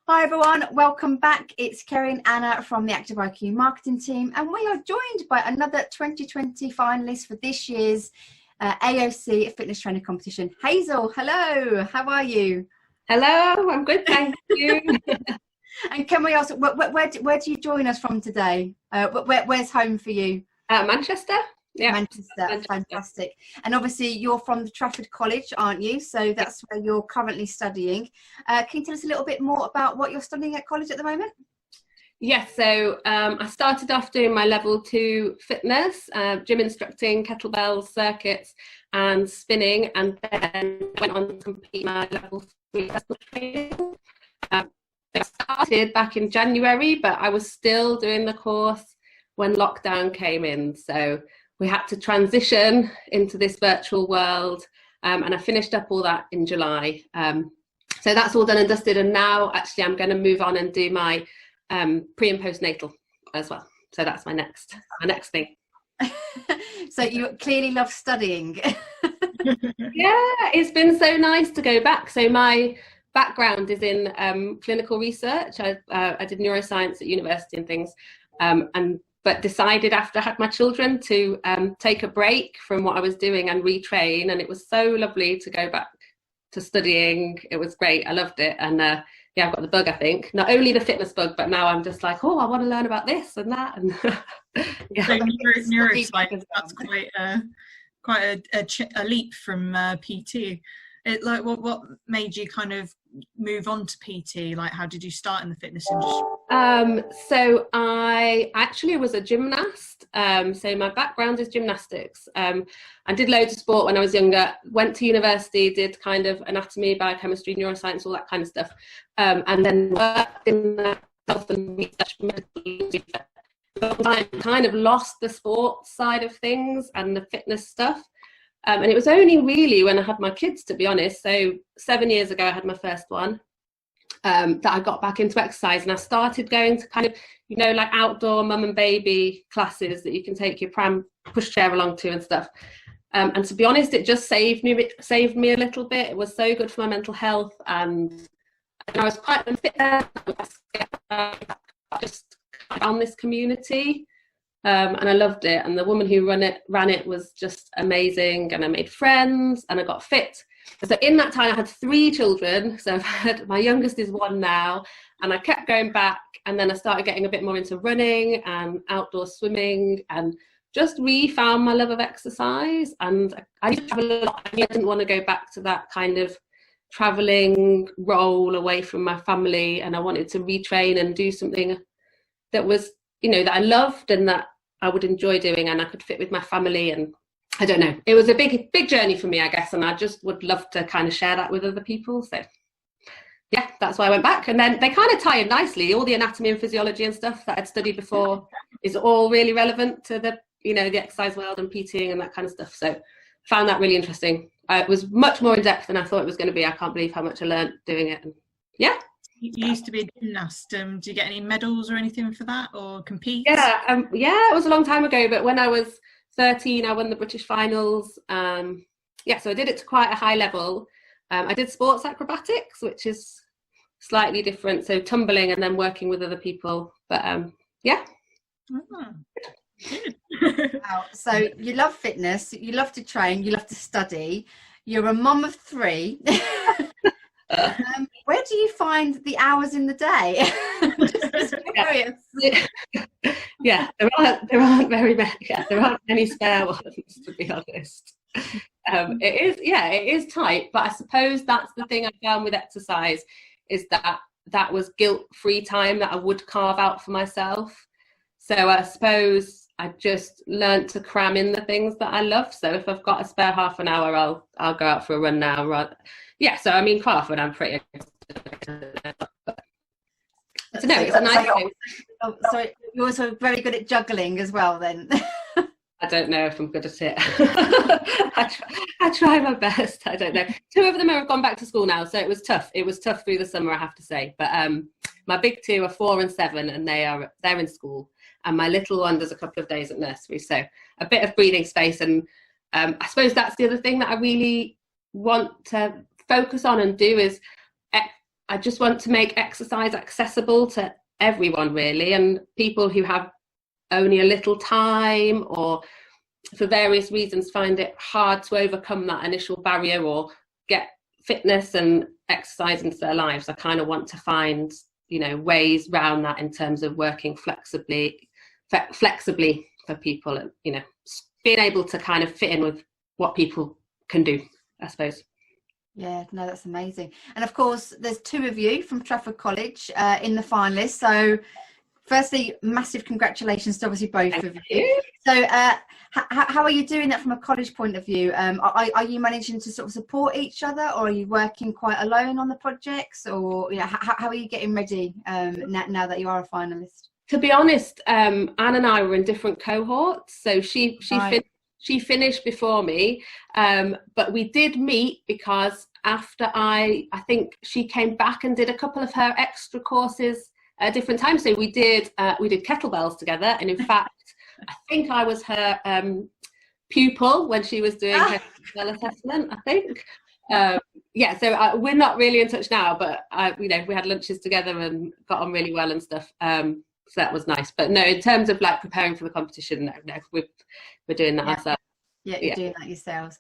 Hi everyone, welcome back. It's Kerry and Anna from the Active IQ marketing team, and we are joined by another 2020 finalist for this year's AoC fitness trainer competition. Hazel, hello, how are you? Hello, I'm good, thank you. And can we ask, where do you join us from today? Where's home for you? Manchester. Yeah, Manchester, fantastic. And obviously you're from the Trafford College, aren't you? So that's where you're currently studying. Can you tell us a little bit more about what you're studying at college at the moment? Yes, so I started off doing my level 2 fitness, gym instructing, kettlebells, circuits and spinning, and then went on to complete my level 3 personal training. I started back in January, but I was still doing the course when lockdown came in. So we had to transition into this virtual world, and I finished up all that in July. So that's all done and dusted, and now actually I'm going to move on and do my pre and postnatal as well. So that's my next thing. So you clearly love studying. Yeah, it's been so nice to go back. So my background is in clinical research. I did neuroscience at university and things, but decided after I had my children to take a break from what I was doing and retrain, and it was so lovely to go back to studying. It was great, I loved it, and yeah, I've got the bug, I think. Not only the fitness bug, but now I'm just like, oh, I want to learn about this and that. And yeah. So neuroscience, that's quite a leap from PT. Like, what made you kind of move on to PT? Like, how did you start in the fitness industry? So I actually was a gymnast. So my background is gymnastics. I did loads of sport when I was younger. Went to university, did kind of anatomy, biochemistry, neuroscience, all that kind of stuff. And then worked in health and research, medical research. But I kind of lost the sports side of things and the fitness stuff. And it was only really when I had my kids, to be honest. So 7 years ago, I had my first one, that I got back into exercise, and I started going to kind of, like outdoor mum and baby classes that you can take your pram pushchair along to and stuff. And to be honest, it just saved me a little bit. It was so good for my mental health, and I was quite unfit there. I just found this community. And I loved it, and the woman who ran it was just amazing, and I made friends and I got fit. So in that time I had 3 children, so my youngest is 1 now, and I kept going back, and then I started getting a bit more into running and outdoor swimming, and just found my love of exercise. And I used to travel a lot. I didn't want to go back to that kind of traveling role away from my family, and I wanted to retrain and do something that was that I loved and that I would enjoy doing, and I could fit with my family. And I don't know, it was a big journey for me, I guess, and I just would love to kind of share that with other people. So yeah, that's why I went back. And then they kind of tie in nicely. All the anatomy and physiology and stuff that I'd studied before is all really relevant to the the exercise world and PTing and that kind of stuff. So I found that really interesting. It was much more in depth than I thought it was going to be. I can't believe how much I learned doing it. And yeah. You used to be a gymnast. Do you get any medals or anything for that, or compete? Yeah, it was a long time ago, but when I was 13, I won the British finals. Yeah, so I did it to quite a high level. I did sports acrobatics, which is slightly different, so tumbling and then working with other people. But yeah. Oh, good. Wow. So you love fitness, you love to train, you love to study. You're a mum of 3. Where do you find the hours in the day? Just curious. Yeah, there aren't very many. Yeah, there aren't any spare ones, to be honest. It is tight, but I suppose that's the thing I found with exercise, is that was guilt-free time that I would carve out for myself. So I suppose I just learnt to cram in the things that I love. So if I've got a spare half an hour, I'll go out for a run now. Yeah, so I mean, quite often I'm pretty. So no, it's a nice thing. So you're also very good at juggling as well, then. I don't know if I'm good at it. I try my best. I don't know. 2 of them have gone back to school now, so it was tough. It was tough through the summer, I have to say. But my big 2 are 4 and 7, and they're in school. And my little one does a couple of days at nursery, so a bit of breathing space. And I suppose that's the other thing that I really want to focus on and do, is I just want to make exercise accessible to everyone, really, and people who have only a little time or for various reasons find it hard to overcome that initial barrier or get fitness and exercise into their lives. I kind of want to find, you know, ways around that in terms of working flexibly for people, and, you know, being able to kind of fit in with what people can do, I suppose. Yeah, no, that's amazing. And of course, there's 2 of you from Trafford College in the finalists. So firstly, massive congratulations to obviously both of you. So how are you doing that from a college point of view? Are you managing to sort of support each other, or are you working quite alone on the projects, or, you know, how are you getting ready now that you are a finalist? To be honest, Anne and I were in different cohorts. So she finished before me, but we did meet because after I think she came back and did a couple of her extra courses at different times. So we did kettlebells together, and in fact, I think I was her pupil when she was doing her kettlebell assessment, I think. So we're not really in touch now, but you know, we had lunches together and got on really well and stuff. So that was nice. But no, in terms of like preparing for the competition, no, we're doing that ourselves. Yeah, you're doing that yourselves.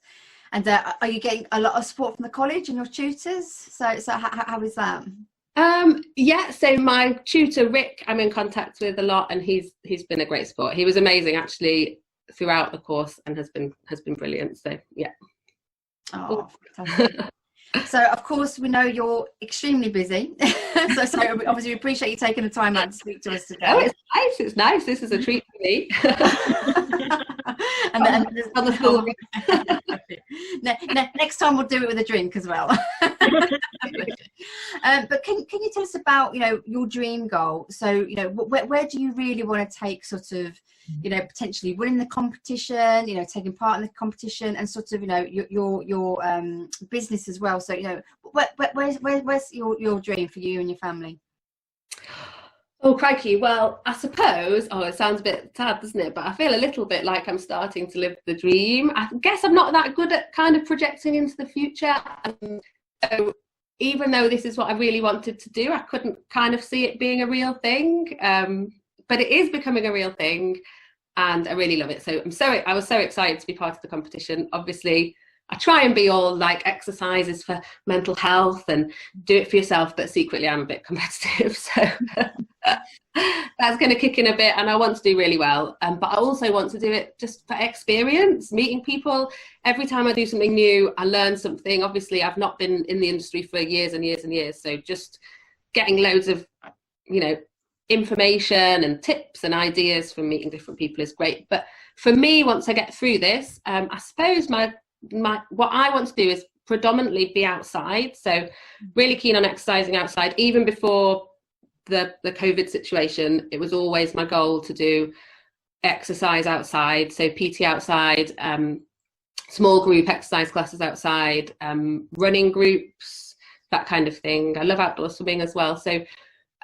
And are you getting a lot of support from the college and your tutors? So how is that? So my tutor Rick, I'm in contact with a lot, and he's been a great support. He was amazing actually throughout the course and has been brilliant. So yeah. Oh, fantastic. So of course we know you're extremely busy. so obviously we appreciate you taking the time out to speak to us today. Oh, it's nice. This is a treat for me. and then on the school. Next time we'll do it with a drink as well. But can you tell us about, you know, your dream goal? So, you know, where do you really want to take, sort of, you know, potentially winning the competition, you know, taking part in the competition, and sort of, you know, your business as well. So, you know, where's your dream for you and your family? Oh, crikey. Well, I suppose, it sounds a bit sad, doesn't it? But I feel a little bit like I'm starting to live the dream. I guess I'm not that good at kind of projecting into the future. And so even though this is what I really wanted to do, I couldn't kind of see it being a real thing. But it is becoming a real thing, and I really love it. So I was so excited to be part of the competition. Obviously, I try and be all like exercises for mental health and do it for yourself, but secretly I'm a bit competitive. So that's going to kick in a bit, and I want to do really well. But I also want to do it just for experience, meeting people. Every time I do something new, I learn something. Obviously, I've not been in the industry for years and years and years. So just getting loads of, you know, information and tips and ideas from meeting different people is great. But for me, once I get through this, I suppose what I want to do is predominantly be outside. So really keen on exercising outside. Even before the COVID situation, it was always my goal to do exercise outside. So PT outside, small group exercise classes outside, running groups, that kind of thing. I love outdoor swimming as well. So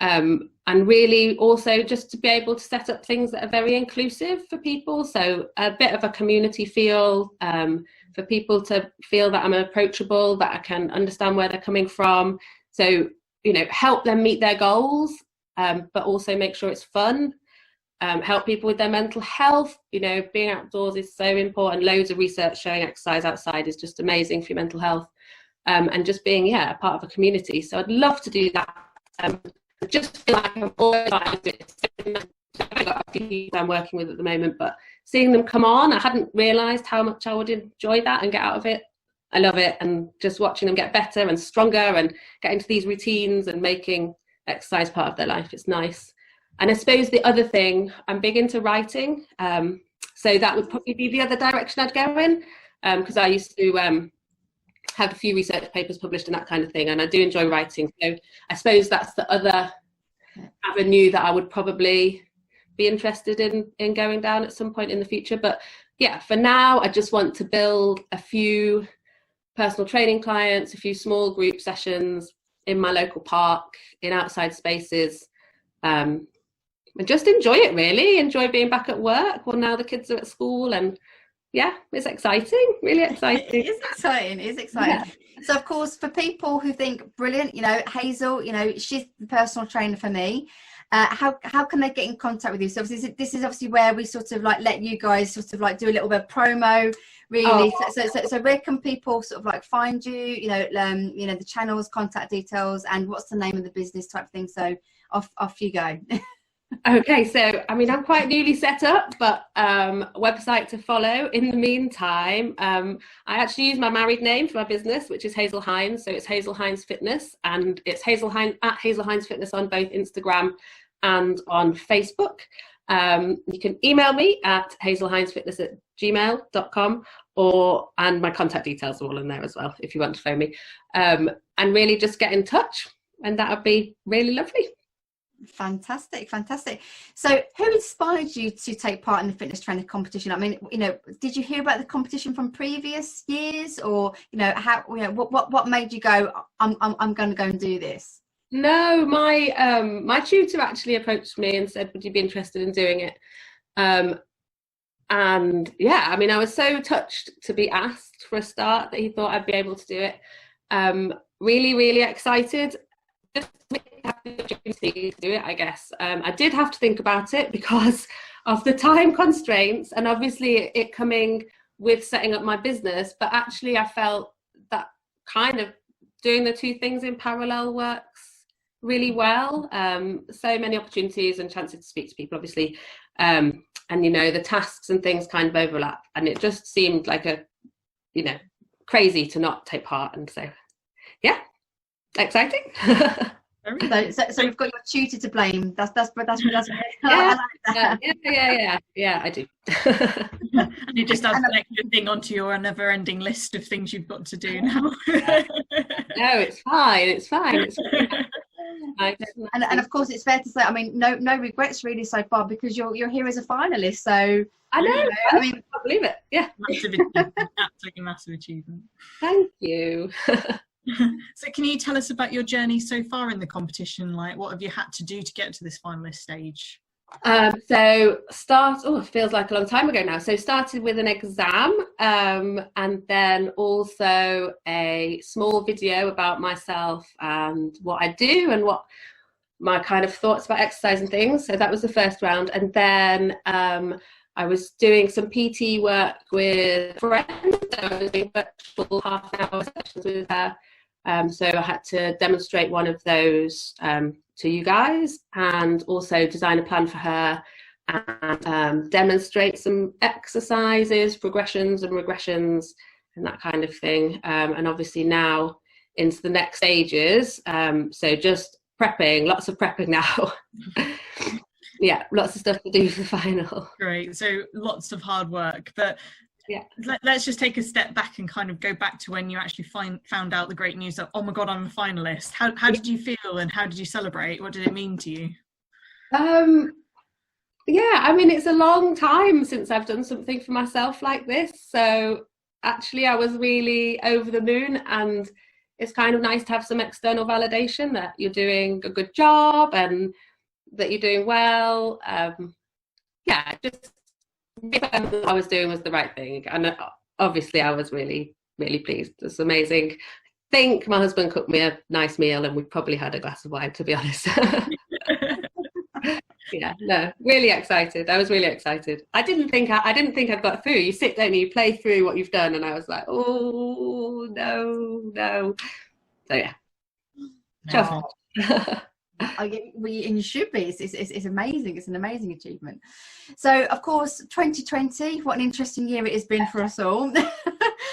and really also just to be able to set up things that are very inclusive for people. So a bit of a community feel, for people to feel that I'm approachable, that I can understand where they're coming from. So, you know, help them meet their goals, but also make sure it's fun. Help people with their mental health. You know, being outdoors is so important. Loads of research showing exercise outside is just amazing for your mental health. And just being, a part of a community. So I'd love to do that. I just feel like I'm always I've got a few people I'm working with at the moment, but seeing them come on, I hadn't realised how much I would enjoy that and get out of it. I love it, and just watching them get better and stronger and get into these routines and making exercise part of their life, it's nice. And I suppose the other thing, I'm big into writing, so that would probably be the other direction I'd go in, because I used to have a few research papers published and that kind of thing, and I do enjoy writing. So I suppose that's the other avenue that I would probably be interested in going down at some point in the future. But yeah, for now, I just want to build a few personal training clients, a few small group sessions in my local park, in outside spaces, and just enjoy it, really. Enjoy being back at work. Well, now the kids are at school, and yeah, it's exciting, really exciting. It is exciting, it is exciting. Yeah. So of course, for people who think, brilliant, you know, Hazel, you know, she's the personal trainer for me, how can they get in contact with you? So obviously, this is obviously where we sort of like let you guys sort of like do a little bit of promo, really. So where can people sort of like find you, you know, the channels, contact details, and what's the name of the business type thing? So off you go. Okay, so I mean, I'm quite newly set up, but website to follow. In the meantime, I actually use my married name for my business, which is Hazel Hines. So it's Hazel Hines Fitness, and it's Hazel Hines at Hazel Hines Fitness on both Instagram and on Facebook. You can email me at hazelhinesfitness@gmail.com, and my contact details are all in there as well if you want to phone me. And really just get in touch, and that would be really lovely. Fantastic. So who inspired you to take part in the fitness trainer competition? I mean, you know, did you hear about the competition from previous years, or you know, how, you know, what made you go, I'm going to go and do this? No, my tutor actually approached me and said, would you be interested in doing it? And yeah, I mean, I was so touched to be asked for a start that he thought I'd be able to do it. Really excited. Just have the opportunity to do it, I guess. I did have to think about it because of the time constraints, and obviously it coming with setting up my business, but actually I felt that kind of doing the two things in parallel works really well. So many opportunities and chances to speak to people, obviously, and you know, the tasks and things kind of overlap, and it just seemed like a, you know, crazy to not take part. And so yeah, exciting. So you've got your tutor to blame. That's yeah, I do. And you just add an extra thing onto your never-ending list of things you've got to do now. No, it's fine. And of course, it's fair to say, I mean, no regrets really so far, because you're here as a finalist. So I know. I mean, I can't believe it. Yeah, massive achievement. Absolutely massive achievement. Thank you. So can you tell us about your journey so far in the competition? Like, what have you had to do to get to this finalist stage? It feels like a long time ago now. So started with an exam, and then also a small video about myself and what I do and what my kind of thoughts about exercise and things. So that was the first round. And then I was doing some PT work with a friend. So I was doing virtual half-an-hour sessions with her. So I had to demonstrate one of those to you guys, and also design a plan for her, and demonstrate some exercises, progressions and regressions, and that kind of thing. And obviously now into the next stages. So just prepping, lots of prepping now. Yeah, lots of stuff to do for the final. Great. So lots of hard work, but yeah, let's just take a step back and kind of go back to when you actually found out the great news that, oh my God, I'm a finalist. How did you feel, and how did you celebrate? What did it mean to you? Yeah, I mean, it's a long time since I've done something for myself like this. So actually I was really over the moon, and it's kind of nice to have some external validation that you're doing a good job and that you're doing well. Yeah, just what I was doing was the right thing, and obviously I was really pleased. It's amazing. I think my husband cooked me a nice meal, and we probably had a glass of wine, to be honest. Yeah, no, really excited. I was really excited. I didn't think I'd got through. You sit down and you play through what you've done, and I was like, oh no. So yeah, No. And you should be. It's amazing. It's an amazing achievement. So of course 2020, what an interesting year it has been for us all.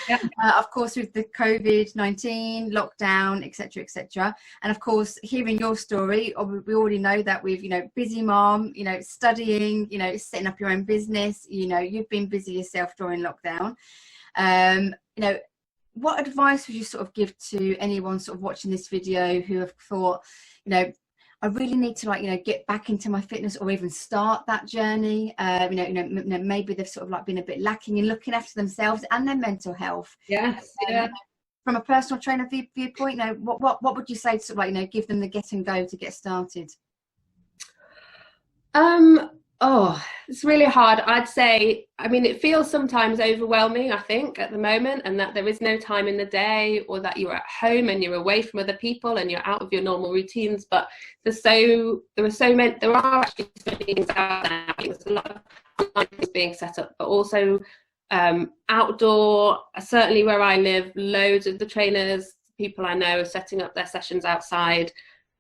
Yeah. Of course, with the COVID-19 lockdown, etc., and of course hearing your story, we already know that with, you know, busy mom, you know, studying, you know, setting up your own business, you know, you've been busy yourself during lockdown. You know, what advice would you sort of give to anyone sort of watching this video who have thought, you know, I really need to, like, you know, get back into my fitness, or even start that journey? You know, maybe they've sort of like been a bit lacking in looking after themselves and their mental health. Yes. Yeah. From a personal trainer viewpoint, you know, what would you say to sort of like, you know, give them the get and go to get started? Oh, it's really hard. I'd say, I mean, it feels sometimes overwhelming, I think, at the moment, and that there is no time in the day, or that you're at home and you're away from other people and you're out of your normal routines. But there are actually so many things out there. There's a lot of things being set up, but also outdoor. Certainly where I live, loads of the trainers, people I know, are setting up their sessions outside,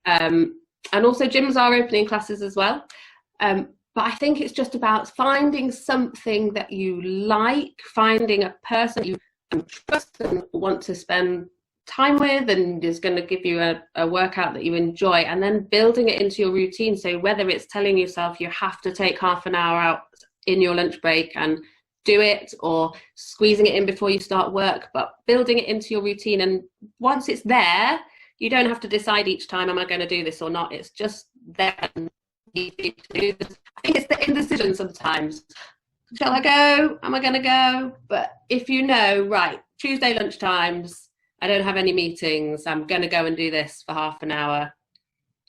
and also gyms are opening classes as well. But I think it's just about finding something that you like, finding a person you trust and want to spend time with and is going to give you a workout that you enjoy, and then building it into your routine. So whether it's telling yourself you have to take half an hour out in your lunch break and do it, or squeezing it in before you start work, but building it into your routine. And once it's there, you don't have to decide each time, am I going to do this or not? It's just there. I think it's the indecision sometimes. Shall I go? Am I going to go? But if you know, right, Tuesday lunchtimes, I don't have any meetings, I'm going to go and do this for half an hour.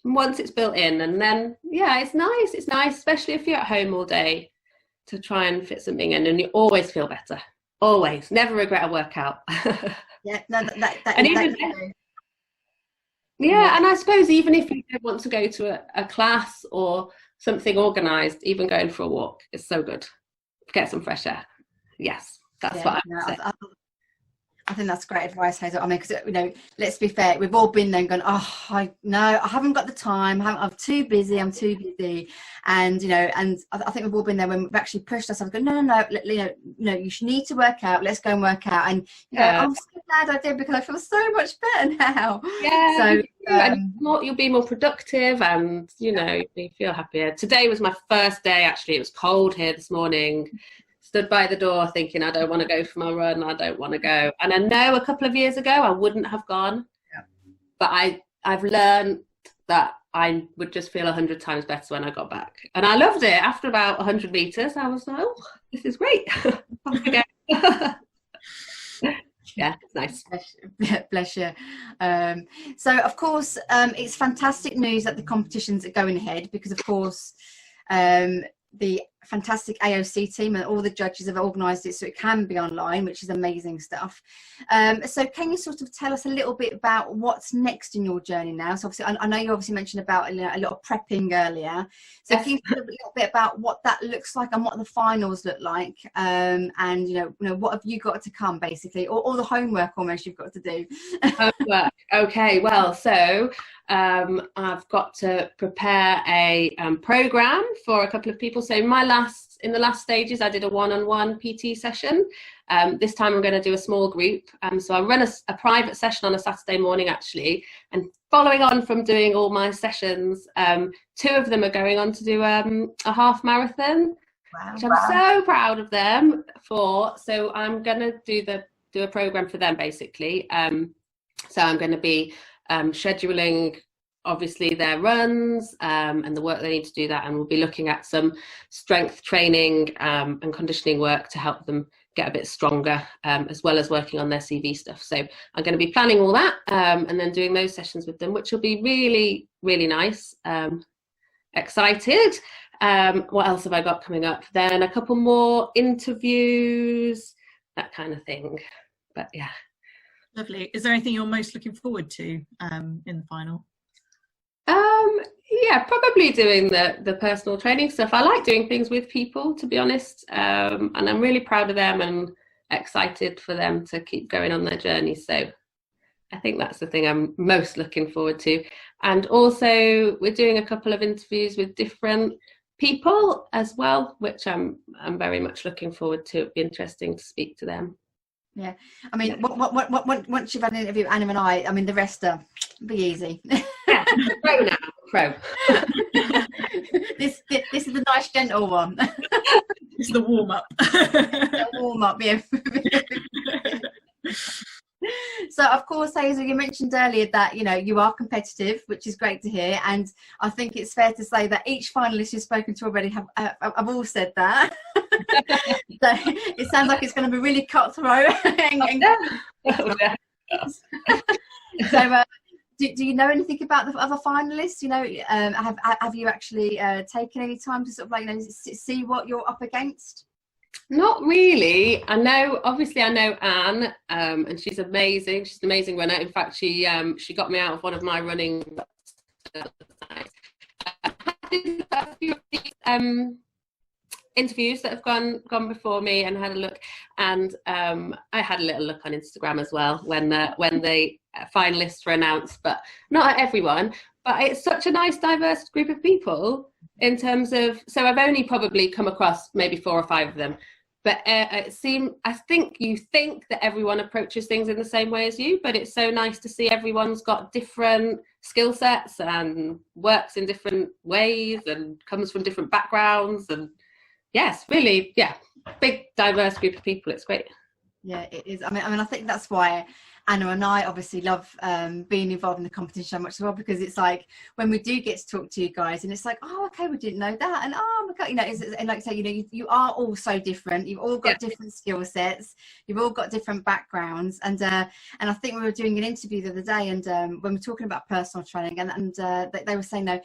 And once it's built in, and then, yeah, it's nice. It's nice, especially if you're at home all day, to try and fit something in, and you always feel better. Always. Never regret a workout. Yeah, no, yeah, and I suppose even if you don't want to go to a class or something organised, even going for a walk is so good. Get some fresh air. Yes, that's what I would say. I think that's great advice, Hazel. I mean, because, you know, let's be fair, we've all been there and gone, oh, I haven't got the time. I'm too busy. And, you know, and I think we've all been there when we've actually pushed ourselves, go, no, you know, you need to work out. Let's go and work out. And, you know, I'm so glad I did, because I feel so much better now. Yeah. So and you'll be more productive, and, you know, you feel happier. Today was my first day, actually. It was cold here this morning. Stood by the door thinking, I don't want to go for my run, I don't want to go. And I know a couple of years ago I wouldn't have gone, but I've learned that I would just feel 100 times better when I got back. And I loved it. After about 100 metres, I was like, oh, this is great. Yeah, it's nice. Bless you. So, of course, it's fantastic news that the competitions are going ahead, because, of course, the fantastic AoC team and all the judges have organised it so it can be online, which is amazing stuff. So can you sort of tell us a little bit about what's next in your journey now? So obviously, I know you obviously mentioned about, you know, a lot of prepping earlier. So can you tell us a little bit about what that looks like and what the finals look like? And, you know, what have you got to come, basically, or all the homework almost you've got to do? Homework. Okay, well, so I've got to prepare a programme for a couple of people. So in the last stages, I did a one-on-one PT session. This time I'm going to do a small group. So I run a private session on a Saturday morning, actually. And following on from doing all my sessions, 2 of them are going on to do a half marathon, which I'm so proud of them for. So I'm going to do a programme for them, basically. So I'm going to be scheduling, obviously, their runs and the work they need to do that, and we'll be looking at some strength training and conditioning work to help them get a bit stronger, as well as working on their CV stuff. So I'm going to be planning all that and then doing those sessions with them, which will be really, really nice. Excited. What else have I got coming up? Then a couple more interviews, that kind of thing. But yeah. Lovely. Is there anything you're most looking forward to in the final? Yeah, probably doing the personal training stuff. I like doing things with people, to be honest, and I'm really proud of them and excited for them to keep going on their journey. So I think that's the thing I'm most looking forward to. And also we're doing a couple of interviews with different people as well, which I'm very much looking forward to. It'd be interesting to speak to them. Yeah, I mean, once you've had an interview with Anna and I mean, the rest are be easy. Yeah, pro now, pro. This is the nice gentle one. It's the warm up. The warm up, yeah. So, of course, Hazel, you mentioned earlier that, you know, you are competitive, which is great to hear, and I think it's fair to say that each finalist you've spoken to already have all said that. So it sounds like it's going to be really cutthroat. So do you know anything about the other finalists? You know, have you actually taken any time to sort of like, you know, see what you're up against? Not really. I know Anne, and she's amazing. She's an amazing runner. In fact, she got me out of one of my running. Interviews that have gone before me and had a look, and I had a little look on Instagram as well when the finalists were announced, but not at everyone. But it's such a nice diverse group of people in terms of, so I've only probably come across maybe 4 or 5 of them, but I think you think that everyone approaches things in the same way as you, but it's so nice to see everyone's got different skill sets and works in different ways and comes from different backgrounds, and yes, really, yeah, big diverse group of people. It's great. Yeah, it is. I mean, I think that's why Anna and I obviously love being involved in the competition so much as well, because it's like when we do get to talk to you guys, and it's like, oh, okay, we didn't know that, and oh, okay, you know, and like I say, you know, you are all so different. You've all got different skill sets. You've all got different backgrounds, and I think we were doing an interview the other day, and when we're talking about personal training, and they were saying, no,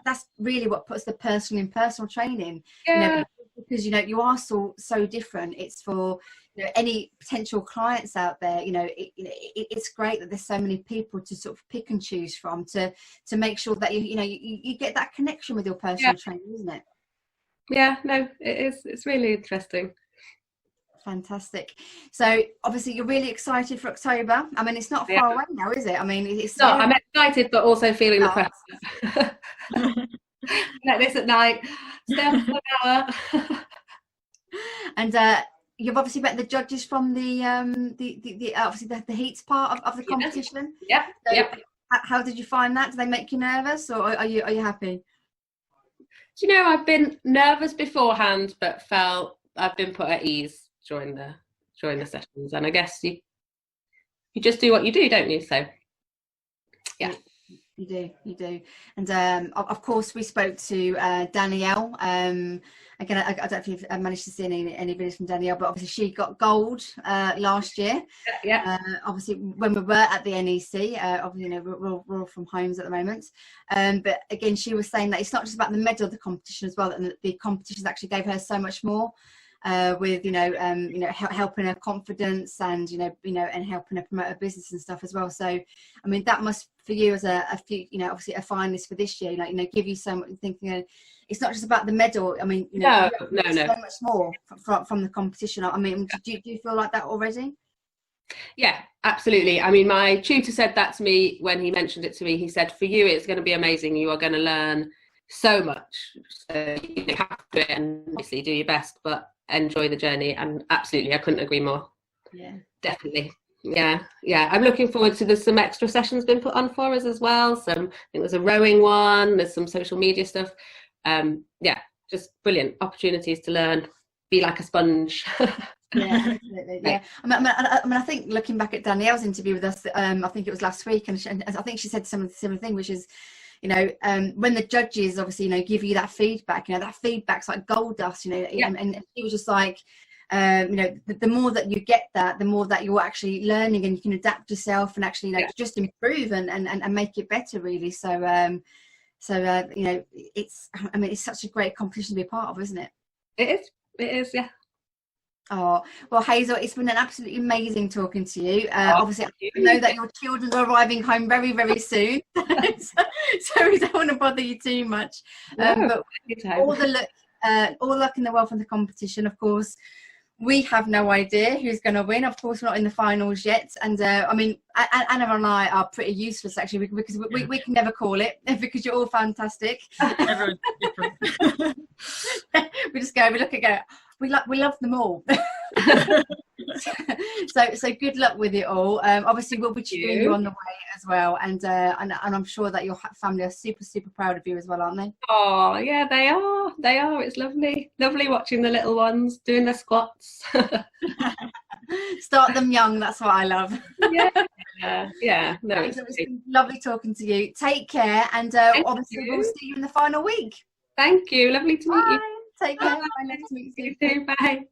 that's really what puts the personal in personal training. Yeah. You know, because you know you are so different. It's for, you know, any potential clients out there. You know, it's great that there's so many people to sort of pick and choose from to make sure that you get that connection with your personal trainer, isn't it? Yeah, no, it is. It's really interesting. Fantastic. So obviously you're really excited for October. I mean, it's not far away now, is it? I mean, it's no, I'm excited, but also feeling the pressure. Like this at night, stay up for an hour. And you've obviously met the judges from the obviously the heats part of the competition. Yeah. So yeah. How did you find that? Did they make you nervous, or are you happy? Do you know, I've been nervous beforehand, but felt I've been put at ease during the sessions, and I guess you just do what you do, don't you? So yeah. You do. And of course we spoke to Danielle. Again, I don't know if you've managed to see any videos from Danielle, but obviously she got gold last year. Yeah. Obviously when we were at the NEC, obviously, you know, we're all from homes at the moment. But again, she was saying that it's not just about the medal of the competition as well, that the competitions actually gave her so much more. With helping her confidence and and helping her promote her business and stuff as well. So I mean, that must, for you as a obviously a finalist for this year, give you so much thinking. It's not just about the medal. I mean, no, so much more from the competition. I mean, do you feel like that already? Yeah, absolutely. I mean, my tutor said that to me when he mentioned it to me. He said, for you, it's going to be amazing. You are going to learn so much. So you have to do it and obviously do your best, but enjoy the journey. And absolutely, I couldn't agree more. Yeah, definitely. Yeah. I'm looking forward to, there's some extra sessions been put on for us as well. I think there's a rowing one, there's some social media stuff. Just brilliant opportunities to learn, be like a sponge. Yeah, absolutely. Yeah, I mean, I think looking back at Danielle's interview with us, I think it was last week, and I think she said some of the similar thing, which is, when the judges obviously give you that feedback, that feedback's like gold dust, and she was just like, the more that you get that, the more that you're actually learning, and you can adapt yourself and actually just improve and make it better, really. So it's such a great competition to be a part of, isn't it? It is, yeah. Oh, well, Hazel, it's been an absolutely amazing talking to you. Obviously, I know that your children are arriving home very, very soon, so we don't want to bother you too much. But all luck in the world for the competition. Of course, we have no idea who's going to win. Of course, we're not in the finals yet. And I mean, Anna and I are pretty useless, actually, because we can never call it, because you're all fantastic. Everyone's different. We look and go, we love them all. so good luck with it all. Obviously we'll be cheering you on the way as well, and I'm sure that your family are super, super proud of you as well, aren't they? Oh yeah, they are. It's lovely watching the little ones doing their squats. Start them young, that's what I love. Yeah. No, it's been lovely talking to you. Take care, and obviously we'll see you in the final week. Thank you. Lovely to meet you. Take care. Bye. Nice to meet you. You too. Bye.